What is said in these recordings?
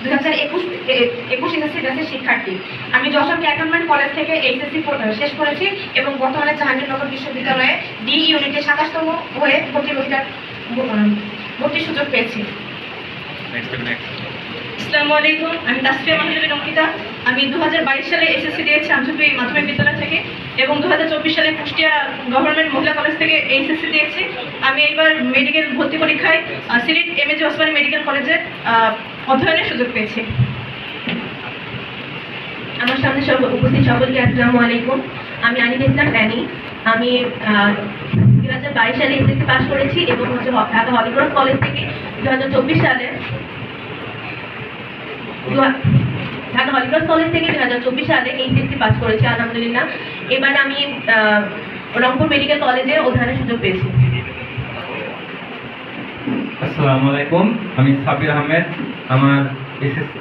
2021 SSC ব্যাচের শিক্ষার্থী। আমি যশোর ক্যান্টনমেন্ট কলেজ থেকে এইচএসসি শেষ করেছি এবং বর্তমানে জাহাঙ্গীরনগর বিশ্ববিদ্যালয়ে ডি ইউনিটে 27তম হয়ে ভর্তির সুযোগ পেয়েছি। আসসালামু আলাইকুম, আমি তাসফিয়া মাহমুদ অঙ্কিতা। আমি 2022 সালে এসএসসি দিয়েছি আমঝুপি মাধ্যমিক বিদ্যালয় থেকে এবং 2024 সালে কুষ্টিয়া গভর্নমেন্ট মহিলা কলেজ থেকে এইচএসসি দিয়েছি। আমি এইবার মেডিকেল ভর্তি পরীক্ষায় সিলেট এমএজি ওসমানী মেডিকেল কলেজে অধ্যয়নের সুযোগ পেয়েছি। আমার সামনে উপস্থিত সকলকে আসসালামু আলাইকুম। আমি আনিকা ইসলাম প্যানি। আমি 2022 সালে এসএসসি পাস করেছি এবং ঢাকা হলিক্রস কলেজ থেকে 2024 সালে ঢাকা হলিক্রস কলেজ থেকে 2024 সালে এইচএসসি পাস করেছি আলহামদুলিল্লাহ। এবার আমি রংপুর মেডিকেল কলেজে অধ্যয়নের সুযোগ পেয়েছি। আসসালামু আলাইকুম, আমি সাবির আহমেদ।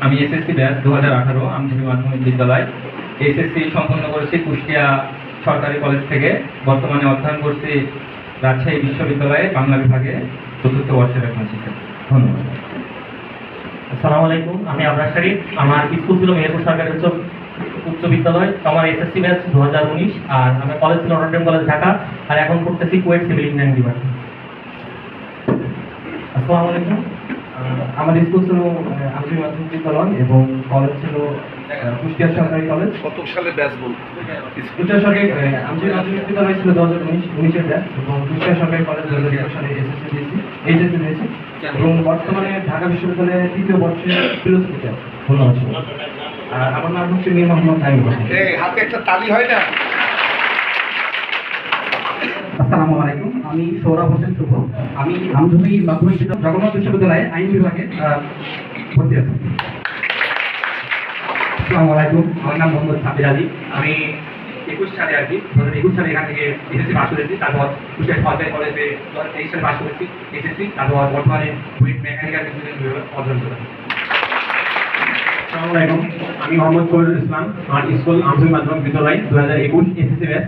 আমি এসএসসি ব্যাচ 2018 আমঝুপি মাধ্যমিক বিদ্যালয়। এসএসসি সম্পন্ন করেছি কুষ্টিয়া সরকারি কলেজ থেকে। বর্তমানে অধ্যয়ন করছি রাজশাহী বিশ্ববিদ্যালয়ে বাংলা বিভাগে ৪র্থ বর্ষের একজন শিক্ষার্থী। ধন্যবাদ। আসসালামু আলাইকুম, আমি আবরার শরীফ। আমার স্কুল ছিল মেহেরপুর সরকারি উচ্চ বিদ্যালয়। আমার এসএসসি ব্যাচ 2019 আর আমার কলেজ ছিল নটরডেম কলেজ ঢাকা, আর এখন পড়তেছি কুয়েট সিভিল ইঞ্জিনিয়ারিং ডিপার্টমেন্ট। আসসালামু আলাইকুম, আমার স্কুল ছিল আমঝুপি মাধ্যমিক বিদ্যালয় এবং কলেজ ছিল কুষ্টিয়া সরকারি কলেজ। কত সালে ব্যাচ বল? কুষ্টিয়া সরকারি আমঝুপি মাধ্যমিক বিদ্যালয় ছিল 2019 ব্যাচ এবং কুষ্টিয়া সরকারি কলেজ 2021 সালে এইচএসসি দিয়েছি এবং বর্তমানে ঢাকা বিশ্ববিদ্যালয়ের 3য় বর্ষে ফিলোসফিতে আছে। ধন্যবাদ। আর আমার নাম হচ্ছে মীর মোহাম্মদ নাইমুল। হাতে একটা তালি হয় না? আসসালামু আলাইকুম, আমি সৌরভ হোসেন শুভ। আমি আমঝুপি মাধ্যমিক জগন্নাথ বিশ্ববিদ্যালয়ে আইন বিভাগে ভর্তি আছি। আসসালামু আলাইকুম, আমার নাম মোহাম্মদ সাবির আলী। আমি 21 সালে 2021 সালে এখান থেকে এসএসসি পাস করেছি। তারপর কুষ্টিয়া সরকারি কলেজে 2023 সালে পাস করেছি এসএসসি। তারপর বর্তমানে কুয়েট মেকানিক্যাল ইঞ্জিনিয়ারিং বিভাগে অধ্যয়ন করেছি। আসসালামু আলাইকুম, আমি মোহাম্মদ ফরিদুল ইসলাম। আমার স্কুল আমঝুপি মাধ্যমিক বিদ্যালয় 2021 SSC batch.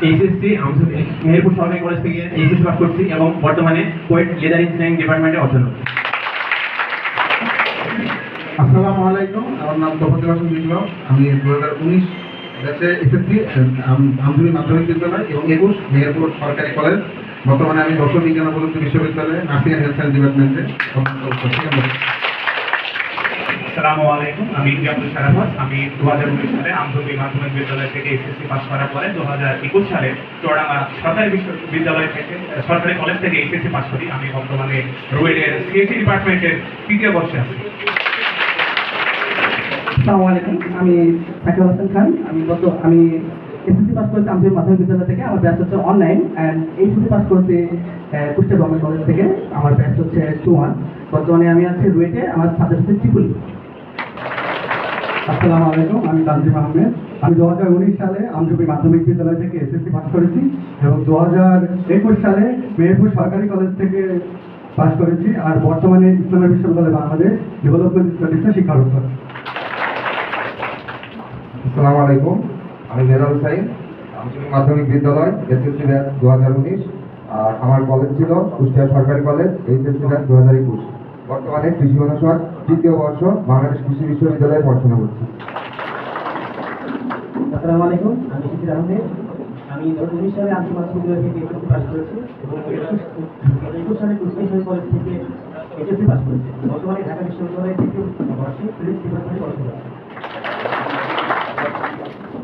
HSC Amjhupi Meherpur সরকারি কলেজ থেকে এইচএসসি পাস করছি এবং বর্তমানে কুয়েট লেদার ইঞ্জিনিয়ারিং ডিপার্টমেন্টে অধ্যয়ন করছি। আসসালামু আলাইকুম, আমার নাম তোফাজ্জল হোসেন বিপ্লব। আমি 2019 ব্যাচে এসএসসি আমঝুপি মাধ্যমিক বিদ্যালয় এবং 21 মেহেরপুর সরকারি কলেজ। বর্তমানে আমি যশোর বিজ্ঞান ও প্রযুক্তি বিশ্ববিদ্যালয়ে নার্সিং অ্যান্ড হেলথ সায়েন্স ডিপার্টমেন্টে আসসালামু আলাইকুম, আমি ইমতিয়াজুল শারাফত। আমি 2019 সালে আমঝুপি মাধ্যমিক বিদ্যালয় থেকে এসএসসি পাস করার পরে 2021 সালে চুয়াডাঙ্গা সরকারি বিশ্ববিদ্যালয় থেকে সরকারি কলেজ থেকে এইচএসসি পাস করি। আমি বর্তমানে রুয়েটের সিএসসি ডিপার্টমেন্টের 3য় বর্ষে আছি। আসসালামু আলাইকুম, আমি সাকিব হাসান খান। আমি এসএসসি পাস করেছি আমঝুপি মাধ্যমিক বিদ্যালয় থেকে। আমার ব্যাচ হচ্ছে অনলাইন অ্যান্ড এইচএসসি পাস করেছি কুষ্টিয়া গভর্নমেন্ট কলেজ থেকে। আমার ব্যাচ হচ্ছে 21। বর্তমানে আমি আছি রুয়েটে। আমার সাবজেক্ট হচ্ছে ত্রিপুলি। আসসালামু আলাইকুম, আমি তানজিম আহমেদ। আমি 2019 সালে আমঝুপি মাধ্যমিক বিদ্যালয় থেকে এসএসসি পাস করেছি এবং 2021 সালে মেহেরপুর সরকারি কলেজ থেকে পাস করেছি। আর বর্তমানে ইসলামী বিশ্ববিদ্যালয় বাংলাদেশ ডেভেলপমেন্ট স্টাডিজে শিক্ষারত। আসসালামু আলাইকুম, আমি মেহরাব হুসাইন। আমঝুপি মাধ্যমিক বিদ্যালয় এসএসসি ব্যাচ 2019 আর আমার কলেজ ছিল কুষ্টিয়া সরকারি কলেজ এইচএসসি ব্যাচ 2021। বর্তমানে কৃষি অনুষদ 3য় বর্ষ বাংলাদেশ কৃষি বিশ্ববিদ্যালয়ে পড়াশোনা করছি। আসসালামু আলাইকুম, আমি শিশির আহমেদ। আমি 2019 সালে আমঝুপি মাধ্যমিক বিদ্যালয় থেকে এইচএসসি পাস করেছি এবং 2021 সালে কুষ্টিয়া কলেজ থেকে এইচএসসি পাস করেছি। বর্তমানে ঢাকা বিশ্ববিদ্যালয়ের 3য় বর্ষে ফিজিক্স ডিপার্টমেন্টে পড়াশোনা করছি।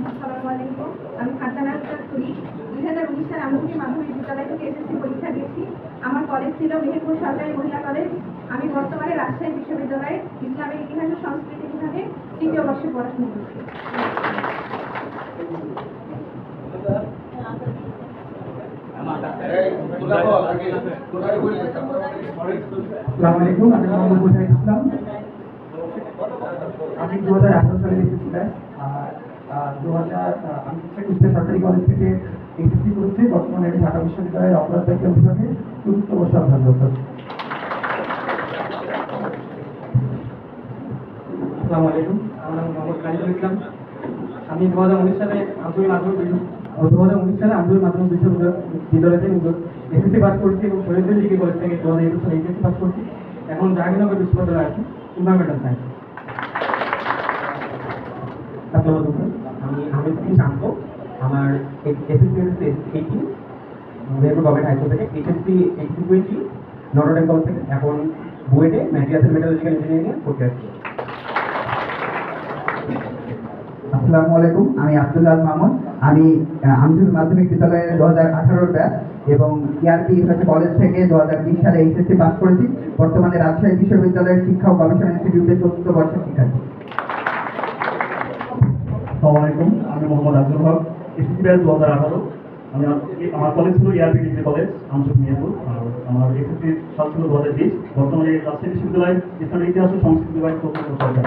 আসসালামু আলাইকুম, আমি ফারজানা আক্তার তুলি। 2019 সালে আমঝুপি মাধ্যমিক বিদ্যালয় থেকে এসএসসি পরীক্ষা দিয়েছি। আমার কলেজ ছিল মেহেরপুর সরকারি মহিলা কলেজ। আমি বর্তমানে রাজশাহী বিশ্ববিদ্যালয়ে ইসলামের ইতিহাস ও সংস্কৃতি বিভাগে 3য় বর্ষে পড়াশোনা করছি। আসসালামু আলাইকুম, আমি মোহাম্মদ মুজাহিদ ইসলাম। আমি 2018 সালে এসেছি ব্যাচ আর 2000 আমি কুষ্টিয়া সরকারি কলেজ থেকে এইচএসসি করেছি। বর্তমানে আমি ঢাকা বিশ্ববিদ্যালয়ের অপরাধ বিজ্ঞান বিভাগে 4র্থ বর্ষে অধ্যয়ন করছি। আসসালামু আলাইকুম, আমার নাম মোহাম্মদ কাজল ইসলাম। আমি 2019 সালে আমঝুপি মাধ্যমিক বিদ্যালয় থেকে এসএসসি পাস করছি এবং শহীদুল ডিগ্রি কলেজ থেকে 2021 সালে এইচএসসি পাস করছি। এখন জাহাঙ্গীরনগর বিশ্ববিদ্যালয়ে আছি, এনভায়রনমেন্টাল সায়েন্স। আসসালামু আলাইকুম, আমি আহমেদ শান্ত। আমার SSC 18 Meherpur government high school থেকে, এইচএসসি 80 নটরডেম কলেজ থেকে, এখন বুয়েটে ম্যাটেরিয়ালস মেটালজিক্যাল ইঞ্জিনিয়ারিং করতে আসছি। আসসালামু আলাইকুম, আমি আব্দুল্লাহ মামুন। আমি আমজুল মাধ্যমিক বিদ্যালয়ে 2018 ব্যাচ এবং ইয়ারপি কলেজ থেকে 2020 সালে এইচএসসি পাস করেছি। বর্তমানে রাজশাহী বিশ্ববিদ্যালয়ের শিক্ষা ও গবেষণা ইনস্টিটিউটের 4th বর্ষের শিক্ষার্থী। আসসালামু আলাইকুম, আমি মোহাম্মদ আব্দুল হক, এসএসসি ব্যাচ 2018। আমার কলেজ ছিল ইয়ারপি ডিগ্রি কলেজ আমসুখ মিয়াপুর। আর আমার এসএসসি সাল ছিল 2020। বর্তমানে রাজশাহী বিশ্ববিদ্যালয় ইসলামের ইতিহাস ও সংস্কৃতি বিভাগ 4th বর্ষে।